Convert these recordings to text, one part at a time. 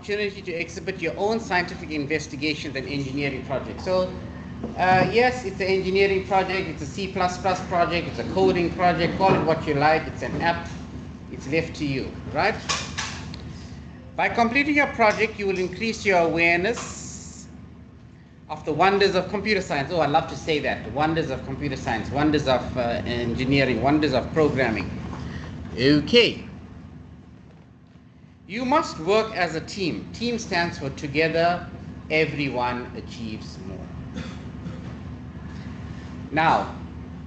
opportunity to exhibit your own scientific investigations and engineering projects. So, yes, it's an engineering project, it's a C++ project, it's a coding project, call it what you like, it's an app, it's left to you, right? By completing your project, you will increase your awareness of the wonders of computer science. Oh, I love to say that. The wonders of computer science, wonders of engineering, wonders of programming. Okay. You must work as a team. Team stands for together, everyone achieves more. Now,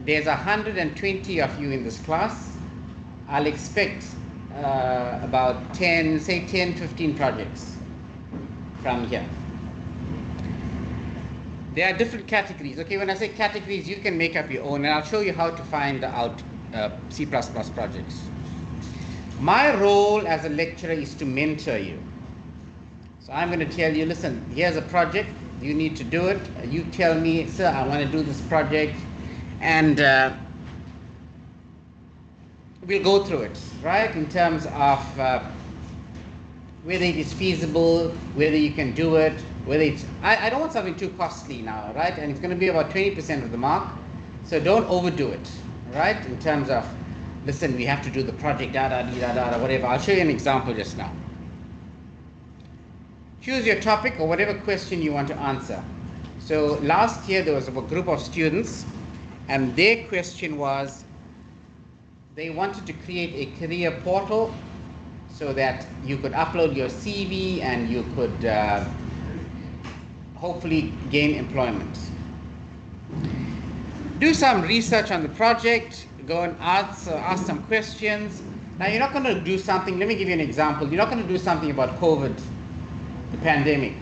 there's 120 of you in this class. I'll expect about 10, 15 projects from here. There are different categories. Okay, when I say categories, you can make up your own, and I'll show you how to find out C++ projects. My role as a lecturer is to mentor you. So I'm going to tell you, listen, here's a project, you need to do it. You tell me, sir, I want to do this project, and we'll go through it, right, in terms of whether it is feasible, whether you can do it, whether it's, I don't want something too costly now, right, and it's going to be about 20% of the mark, so don't overdo it, right, in terms of, listen, we have to do the project, whatever. I'll show you an example just now. Choose your topic or whatever question you want to answer. So last year there was a group of students, and their question was, they wanted to create a career portal so that you could upload your CV and you could hopefully gain employment. Do some research on the project, go and ask some questions. Now you're not going to do something, let me give you an example. You're not going to do something about COVID, the pandemic.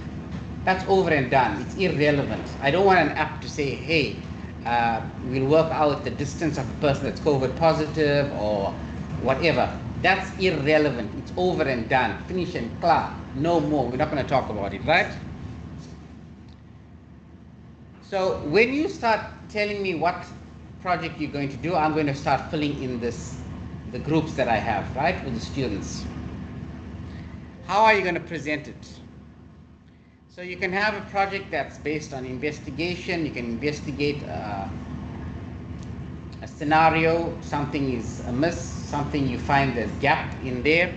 That's over and done. It's irrelevant. I don't want an app to say, hey, we'll work out the distance of a person that's COVID positive or whatever. That's irrelevant. It's over and done. Finish and clear. No more. We're not going to talk about it, right? So when you start telling me what project you're going to do, I'm going to start filling in the groups that I have, right, with the students. How are you going to present it? So you can have a project that's based on investigation. You can investigate a scenario, something is amiss, something you find there's gap in there.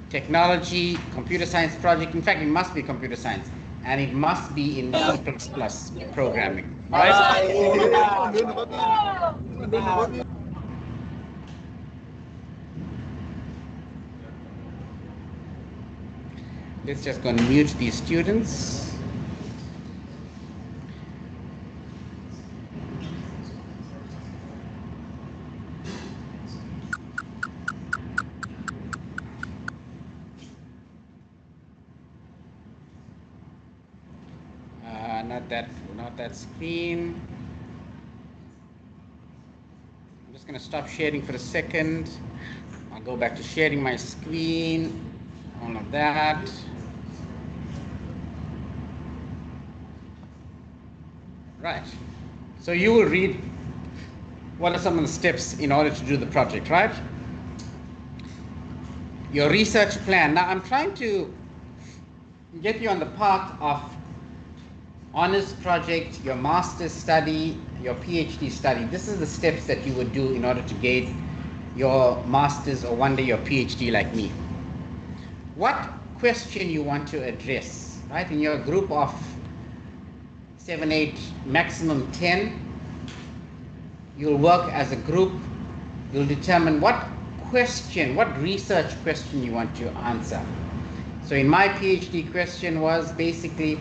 Technology, computer science project. In fact, it must be computer science, and it must be in C++ programming, right? Let's just go and mute these students. Not that screen. I'm just going to stop sharing for a second. I'll go back to sharing my screen. All of that. Right. So you will read what are some of the steps in order to do the project, right? Your research plan. Now I'm trying to get you on the path of honors project, your master's study, your PhD study. This is the steps that you would do in order to gain your master's or one day your PhD like me. What question you want to address, right? In your group of 7, 8, maximum 10, you'll work as a group. You'll determine what question, what research question you want to answer. So in my PhD question was basically,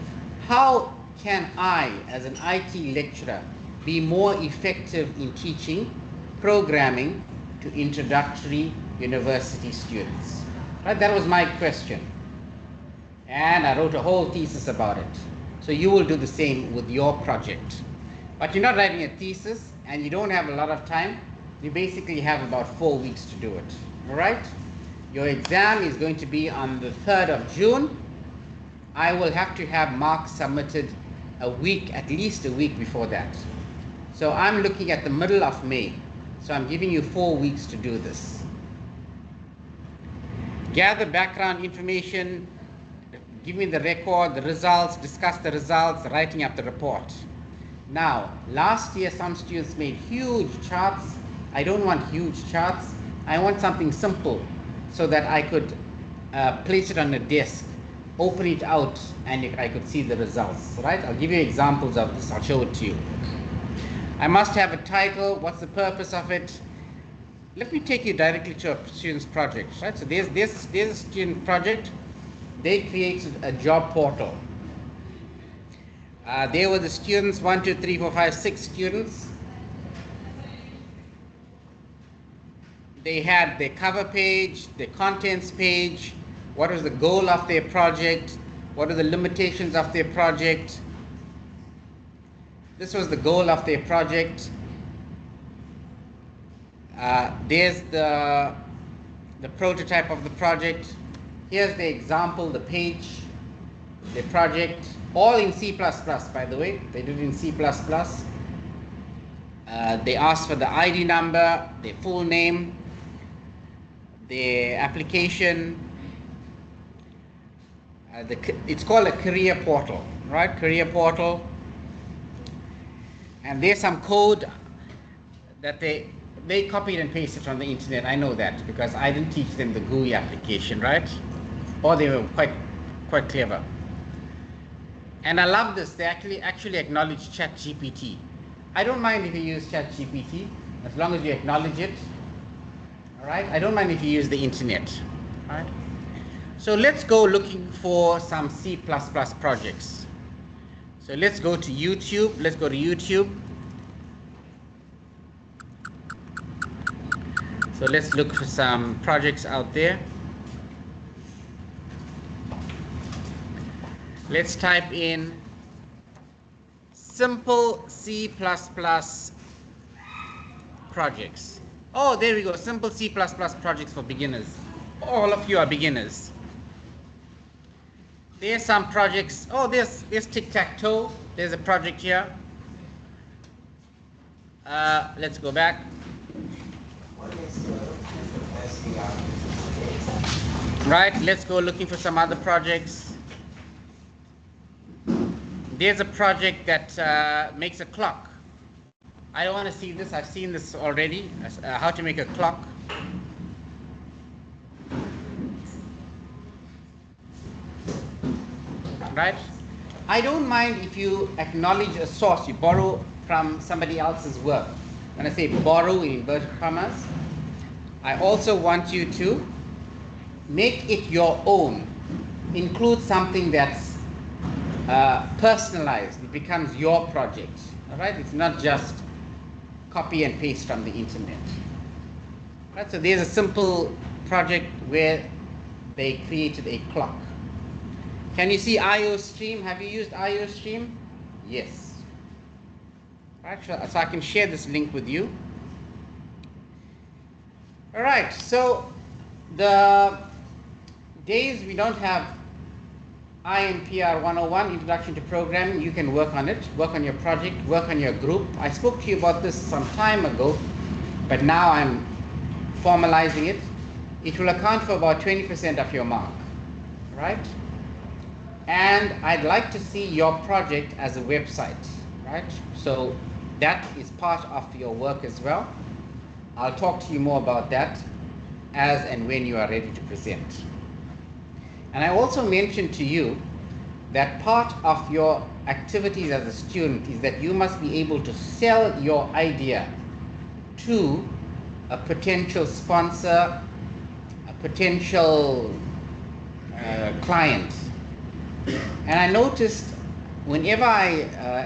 how can I, as an IT lecturer, be more effective in teaching programming to introductory university students? Right? That was my question. And I wrote a whole thesis about it. So you will do the same with your project. But you're not writing a thesis and you don't have a lot of time. You basically have about 4 weeks to do it. All right? Your exam is going to be on the 3rd of June. I will have to have marks submitted at least a week before that. So I'm looking at the middle of May. So I'm giving you 4 weeks to do this. Gather background information. give me the record, the results, discuss the results, writing up the report. Now, last year some students made huge charts. I don't want huge charts. I want something simple so that I could place it on a desk, open it out, and I could see the results, right? I'll give you examples of this. I'll show it to you. I must have a title. What's the purpose of it? Let me take you directly to a student's project, right? So there's a student project. They created a job portal. There were the students, 1, 2, 3, 4, 5, 6 students. They had their cover page, their contents page, what was the goal of their project, what are the limitations of their project. This was the goal of their project. There's the prototype of the project. Here's the example, the page, the project, all in C++, by the way. They did it in C++. They asked for the ID number, their full name, their application. It's called a career portal, right? Career portal. And there's some code that they copied and pasted from the internet. I know that because I didn't teach them the GUI application, right? Or they were quite clever. And I love this. They actually acknowledge ChatGPT. I don't mind if you use ChatGPT as long as you acknowledge it. All right. I don't mind if you use the internet. All right. So let's go looking for some C++ projects. So let's go to YouTube. Let's go to YouTube. So let's look for some projects out there. Let's type in simple C++ projects. Oh, there we go. Simple C++ projects for beginners. All of you are beginners. There's some projects. Oh, there's tic-tac-toe. There's a project here. Let's go back. Right, let's go looking for some other projects. There's a project that makes a clock. I don't want to see this. I've seen this already. How to make a clock. Right? I don't mind if you acknowledge a source. You borrow from somebody else's work. When I say borrow in inverted commas, I also want you to make it your own. Include something that's personalized. It becomes your project. All right? It's not just copy and paste from the internet. Right? So there's a simple project where they created a clock. Can you see IOStream? Have you used IOStream? Yes. Right, so I can share this link with you. All right, so the days we don't have INPR 101, Introduction to Programming, you can work on it, work on your project, work on your group. I spoke to you about this some time ago, but now I'm formalizing it. It will account for about 20% of your mark, right? And I'd like to see your project as a website, right? So that is part of your work as well. I'll talk to you more about that as and when you are ready to present. And I also mentioned to you that part of your activities as a student is that you must be able to sell your idea to a potential sponsor, a potential client. And I noticed whenever I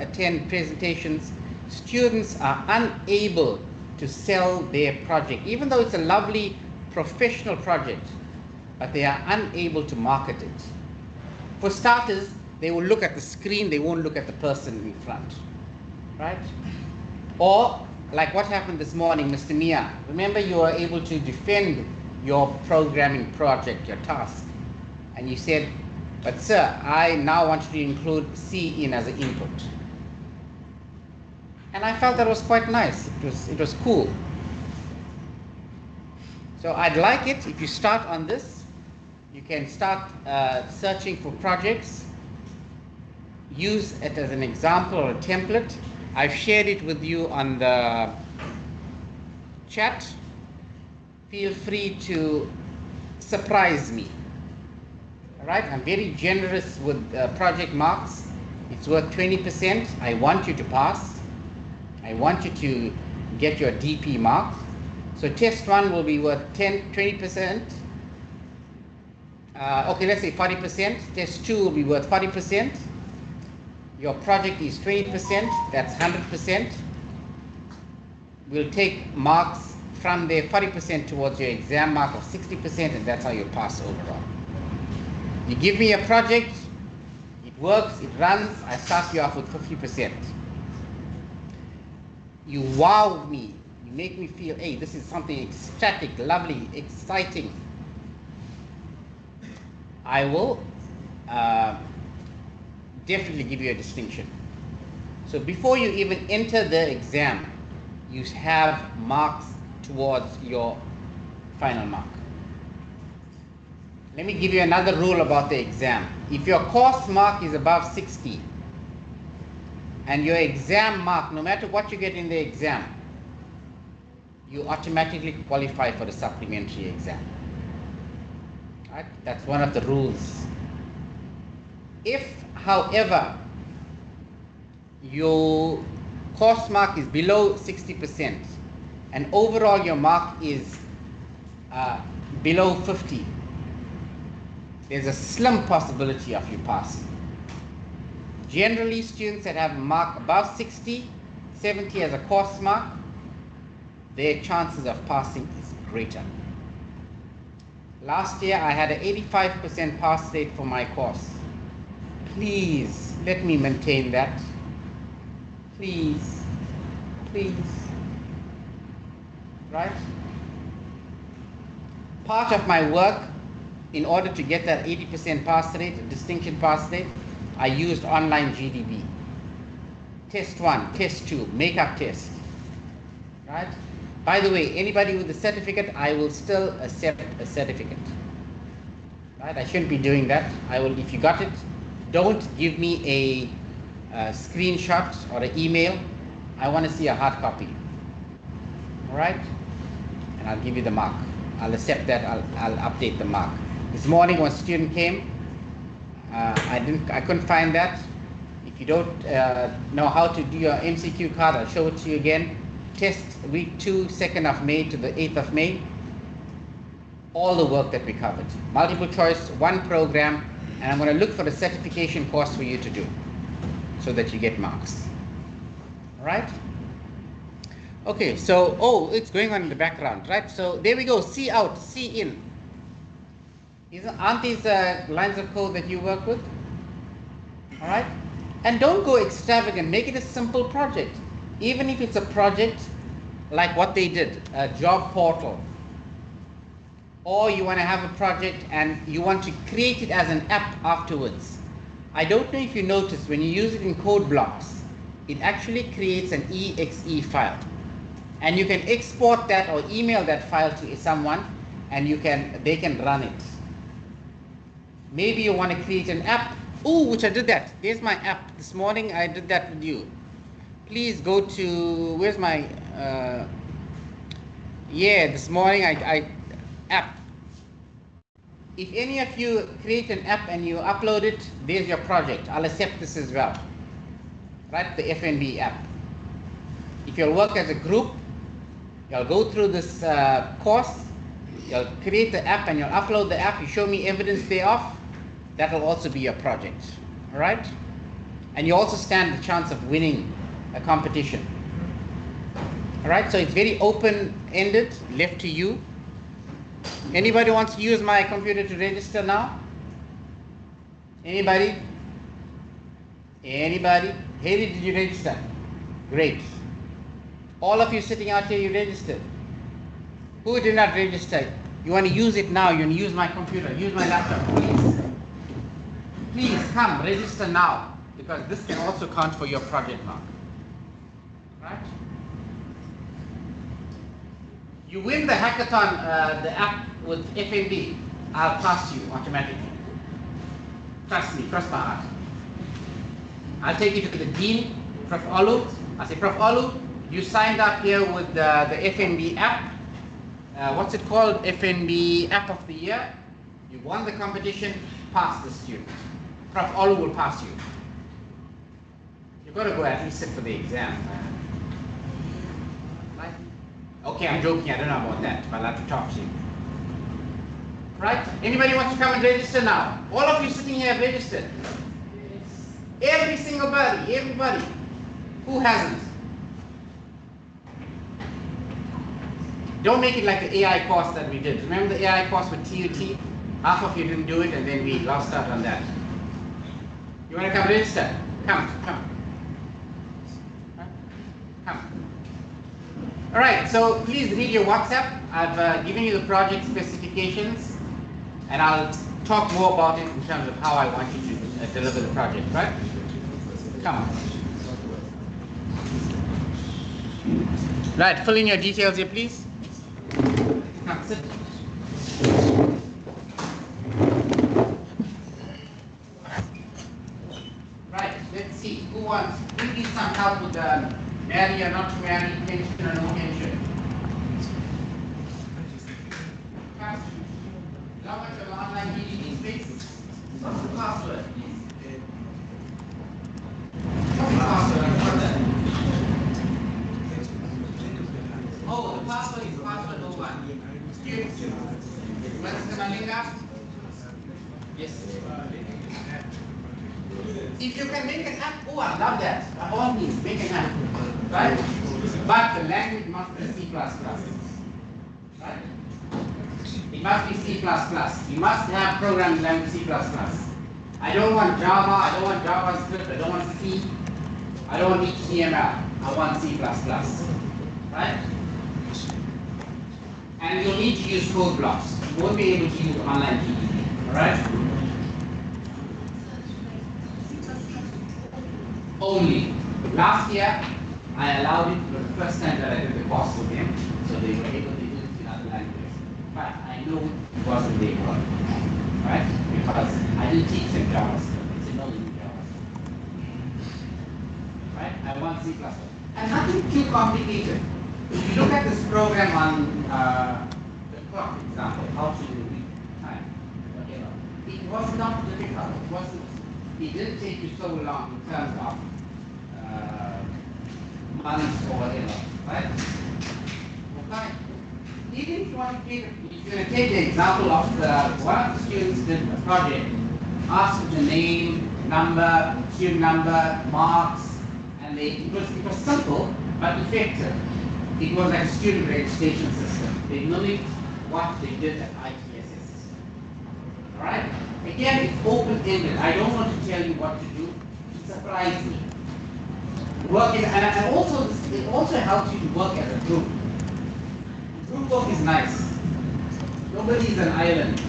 attend presentations, students are unable to sell their project, even though it's a lovely professional project, but they are unable to market it. For starters, they will look at the screen, they won't look at the person in front, right? Or like what happened this morning, Mr. Mia, remember you were able to defend your programming project, your task, and you said, but sir, I now want you to include C in as an input. And I felt that was quite nice. It was cool. So I'd like it if you start on this, You can start searching for projects. Use it as an example or a template. I've shared it with you on the chat. Feel free to surprise me. All right, I'm very generous with project marks. It's worth 20%. I want you to pass. I want you to get your DP mark. So test 1 will be worth 20%. Okay, let's say 40%. Test 2 will be worth 40%. Your project is 20%, that's 100%. We'll take marks from there, 40% towards your exam mark of 60%, and that's how you pass overall. You give me a project, it works, it runs, I start you off with 50%. You wow me, you make me feel, hey, this is something ecstatic, lovely, exciting. I will definitely give you a distinction. So before you even enter the exam, you have marks towards your final mark. Let me give you another rule about the exam. If your course mark is above 60 and your exam mark, no matter what you get in the exam, you automatically qualify for the supplementary exam. Right? That's one of the rules. If, however, your course mark is below 60% and overall your mark is below 50, there's a slim possibility of you passing. Generally, students that have a mark above 60, 70 as a course mark, their chances of passing is greater. Last year I had an 85% pass rate for my course. Please let me maintain that. Please, please. Right? Part of my work, in order to get that 80% pass rate, a distinction pass rate, I used online GDB. Test 1, test 2, makeup test. Right? By the way, anybody with a certificate, I will still accept a certificate. Right? I shouldn't be doing that. I will, if you got it, don't give me a screenshot or an email. I want to see a hard copy. All right? And I'll give you the mark. I'll accept that. I'll update the mark. This morning, when a student came, I couldn't find that. If you don't know how to do your MCQ card, I'll show it to you again. Test week 2, 2nd of May to the 8th of May. All the work that we covered. Multiple choice, one program, and I'm going to look for a certification course for you to do so that you get marks. All right? Okay, so, oh, it's going on in the background, right? So there we go, C out, C in. Aren't these lines of code that you work with? All right? And don't go extravagant, make it a simple project. Even if it's a project like what they did, a job portal, or you want to have a project and you want to create it as an app afterwards. I don't know if you noticed, when you use it in code blocks, it actually creates an exe file. And you can export that or email that file to someone and they can run it. Maybe you want to create an app. Oh, which I did that. There's my app. This morning I did that with you. Please go to, where's my, this morning I app. If any of you create an app and you upload it, there's your project. I'll accept this as well. Right, the FNB app. If you'll work as a group, you'll go through this course, you'll create the app and you'll upload the app, you show me evidence thereof, that will also be your project. All right? And you also stand the chance of winning a competition. All right, so it's very open-ended, left to you. Anybody wants to use my computer to register now? Anybody? Anybody? Haley, did you register? Great. All of you sitting out here, you registered. Who did not register? You want to use it now, you want to use my computer, use my laptop, please. Please come, register now, because this can also count for your project mark. Right? You win the hackathon, the app with FNB. I'll pass you automatically. Trust me, trust my heart. I'll take you to the dean, Prof. Olu. I say, Prof. Olu, you signed up here with the FNB app. What's it called? FNB App of the Year. You won the competition, pass the student. Prof. Olu will pass you. You've got to go at least sit for the exam. Right? Okay, I'm joking, I don't know about that, but I'll have to talk to you. Right? Anybody wants to come and register now? All of you sitting here have registered. Every single body, everybody. Who hasn't? Don't make it like the AI course that we did. Remember the AI course with TUT? Half of you didn't do it and then we lost out on that. You want to come register? Come. All right, so please read your WhatsApp. I've given you the project specifications and I'll talk more about it in terms of how I want you to deliver the project, right? Come on. Right, fill in your details here, please. Come, sit. Right, let's see. Who needs some help with the marry or not to marry, pension or no pension? Come. How much of online DDD space? What's the password? What's the password? Oh, the password is password 01. What's the Malinga? Yes. If you can make an app, oh, I love that. By all means, make an app. Right? But the language must be C++. Right? It must be C++. You must have programming language C++. I don't want Java, I don't want JavaScript, I don't want C, I don't want HTML, I want C++. Right? And you'll need to use code blocks. You won't be able to use online DDD. Alright? Only. Last year, I allowed it for the first time that I did the course with them, so they were able to use it in other languages. But I know it wasn't their fault. Right? Because I didn't teach them JavaScript. It's no in JavaScript. Right? I want C++. And nothing too complicated. If you look at this program on the clock example, how to read time, whatever, it was not difficult. It didn't take you so long in terms of months or whatever, right? Okay. Even if you want to take, if you're going to take the example of one of the students did a project, asked the name, number, student number, marks, and it was simple but effective. It was like a student registration system. They mimicked what they did at ITSS. All right? Again, it's open-ended. I don't want to tell you what to do. Surprise me. Work in, and also it also helps you to work as a group. Group work is nice. Nobody is an island,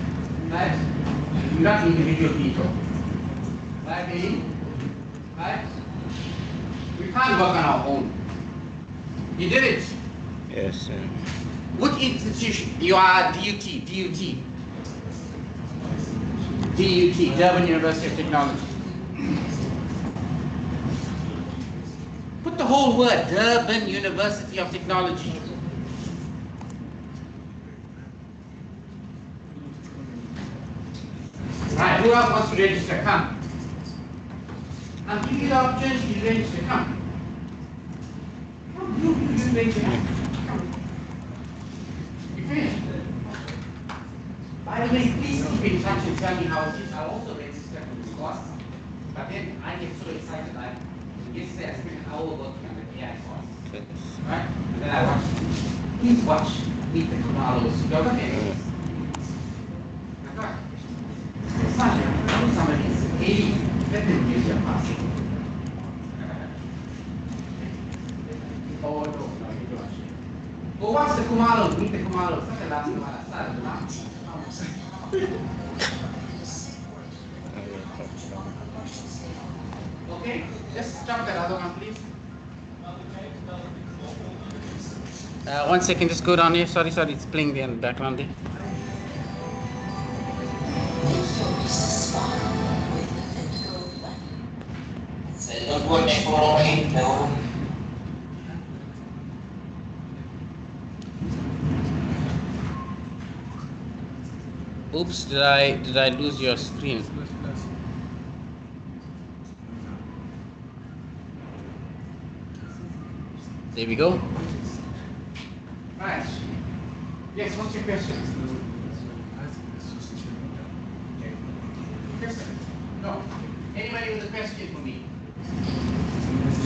right? You're not individual people, right, baby? Right? We can't work on our own. You did it. Yes, sir. What institution? You are DUT. Durban University of Technology. Put the whole word, Durban University of Technology. Right, who else wants to register? Come. I'm giving you the opportunity to register. Come. Come, you register. Come. You finished? By the way, please keep in touch and tell me how it is. I'll also register for this course. But then I get so excited. Yesterday I spent an hour working on the AI course. Right? And then I watched. Please watch Meet the Kumalos. You're looking at this. My God. It's not somebody's 80. Let them use your password. Oh, no, you don't. Go watch the Kumalos. Meet the Kumalos. That's the last one I started. Okay, just stop that other one, please. 1 second, just go down here. Sorry, it's playing there in the background there. Oops, did I lose your screen? There we go. Right. Yes, what's your question? No. Anybody with a question for me?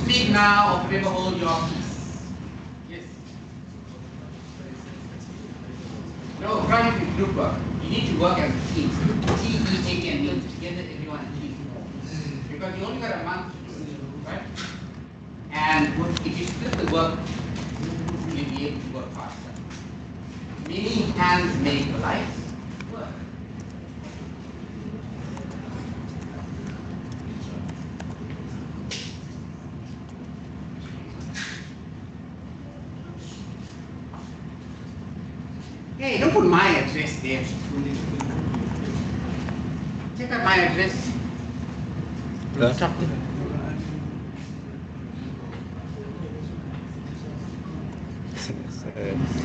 Speak now or never hold your peace. Yes. No, trying to group work. You need to work as a team. T-E-A-N means together everyone a team. Because you only got a month to do it, right? And if you split the work, you'll be able to work faster. Many hands make light work. Hey, don't put my address there. Check out my address. Huh? Stop it.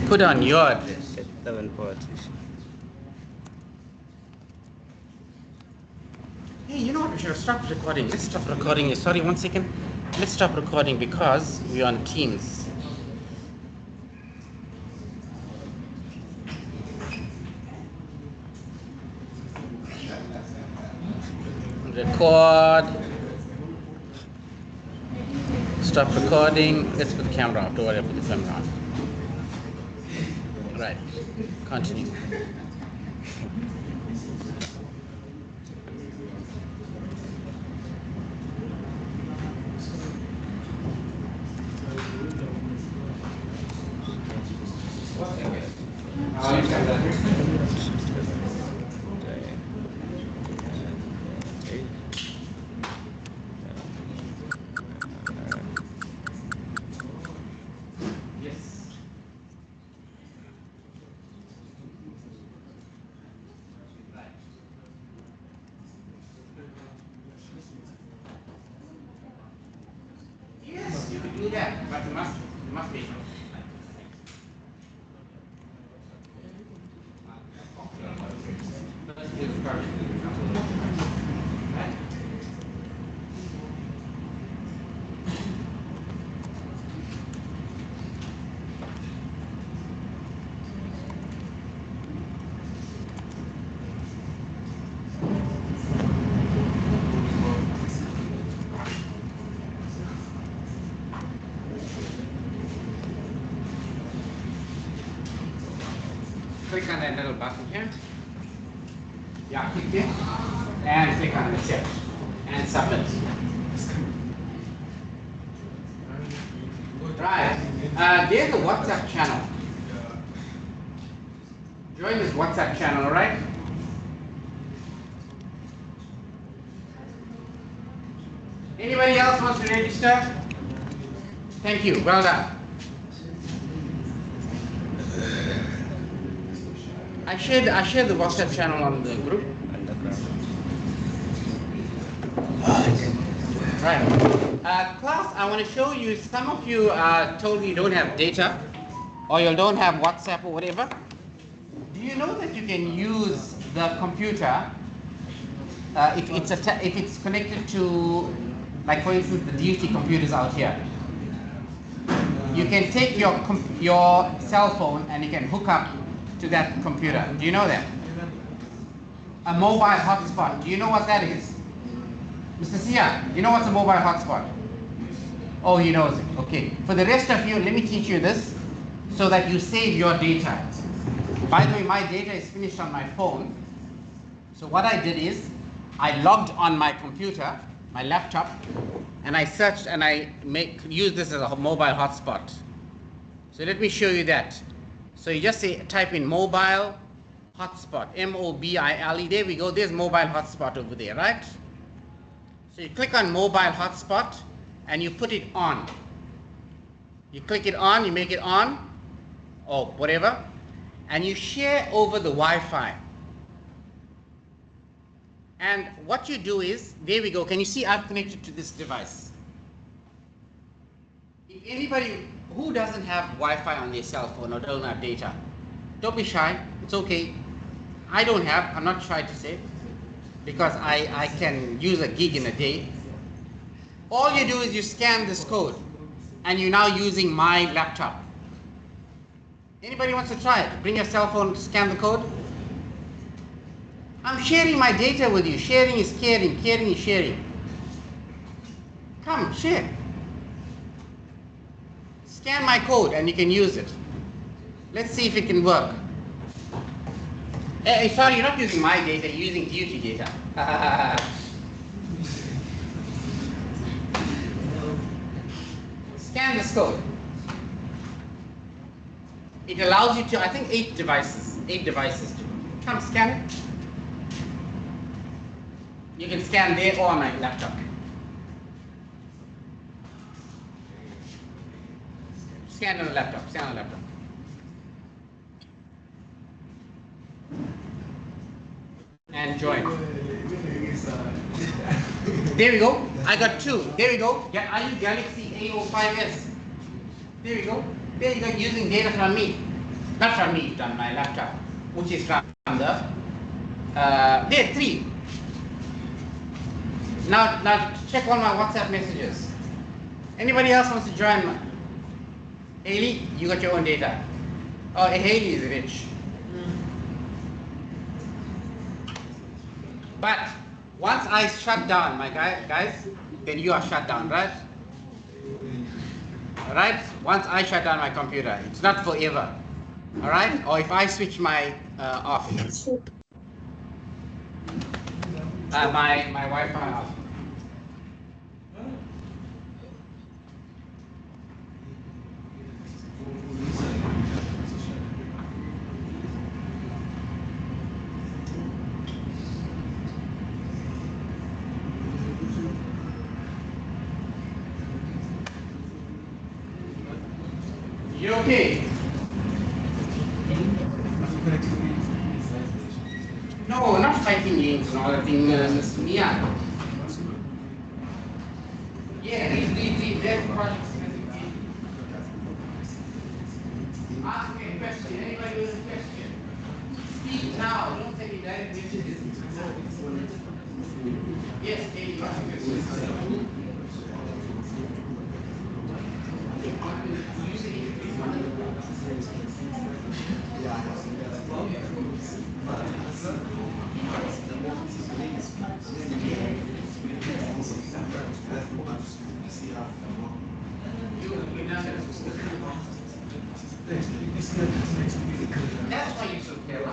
Put on your address. 740. Hey, you know what? We should have stopped recording. Let's stop recording. Sorry, 1 second. Let's stop recording because we're on Teams. Record. Stop recording. Let's put the camera off. Don't worry, I'll put the camera on. Right. Continue. Yes, you can do that, but you must be. Click on that little button here. Yeah, click there. And click on accept. And submit. Right. There's a WhatsApp channel. Join this WhatsApp channel, alright? Anybody else wants to register? Thank you. Well done. I shared the WhatsApp channel on the group. Right. Class, I want to show you, some of you told me you don't have data or you don't have WhatsApp or whatever. Do you know that you can use the computer if it's connected to, like for instance, the DUT computers out here? You can take your cell phone and you can hook up to that computer. Do you know that? A mobile hotspot. Do you know what that is? Mr. Sia, you know what's a mobile hotspot? Oh, he knows it. Okay. For the rest of you, let me teach you this so that you save your data. By the way, my data is finished on my phone. So what I did is I logged on my computer, my laptop, and I searched and I use this as a mobile hotspot. So let me show you that. So you just type in mobile hotspot, M-O-B-I-L-E. There we go. There's mobile hotspot over there, right? So you click on mobile hotspot and you put it on. You click it on, you make it on, or whatever, and you share over the Wi-Fi. And what you do is, there we go. Can you see I've connected to this device? Anybody who doesn't have Wi-Fi on their cell phone or don't have data, don't be shy. It's okay. I don't have. I'm not shy to say, because I can use a gig in a day. All you do is you scan this code, and you're now using my laptop. Anybody wants to try it? Bring your cell phone, scan the code. I'm sharing my data with you. Sharing is caring. Caring is sharing. Come, share. Scan my code and you can use it. Let's see if it can work. Hey, sorry, you're not using my data, you're using duty data. Scan this code. It allows you to, I think, 8 devices. 8 devices. Come, scan it. You can scan there or on my laptop. Scan on the laptop. Scan on the laptop. And join. There we go. I got 2. There we go. Are you Galaxy A05s? There we go. There you go. Using data from me. Not from me, from my laptop, which is from the. There, 3. Now check all my WhatsApp messages. Anybody else wants to join? Haley, you got your own data. Oh, Haley is rich. But once I shut down, my guys, then you are shut down, right? Alright? Once I shut down my computer, it's not forever. Alright? Or if I switch my off. My Wi-Fi off. You okay? No, not fighting games and all that thing, Mr. Mia. Yeah, these dead projects. Ask me a question. Anybody with a question? Speak now. Don't take it direct messages. Yes, Katie, you ask a question. That's why you should care.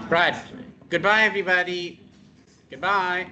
Right. Goodbye, everybody. Goodbye.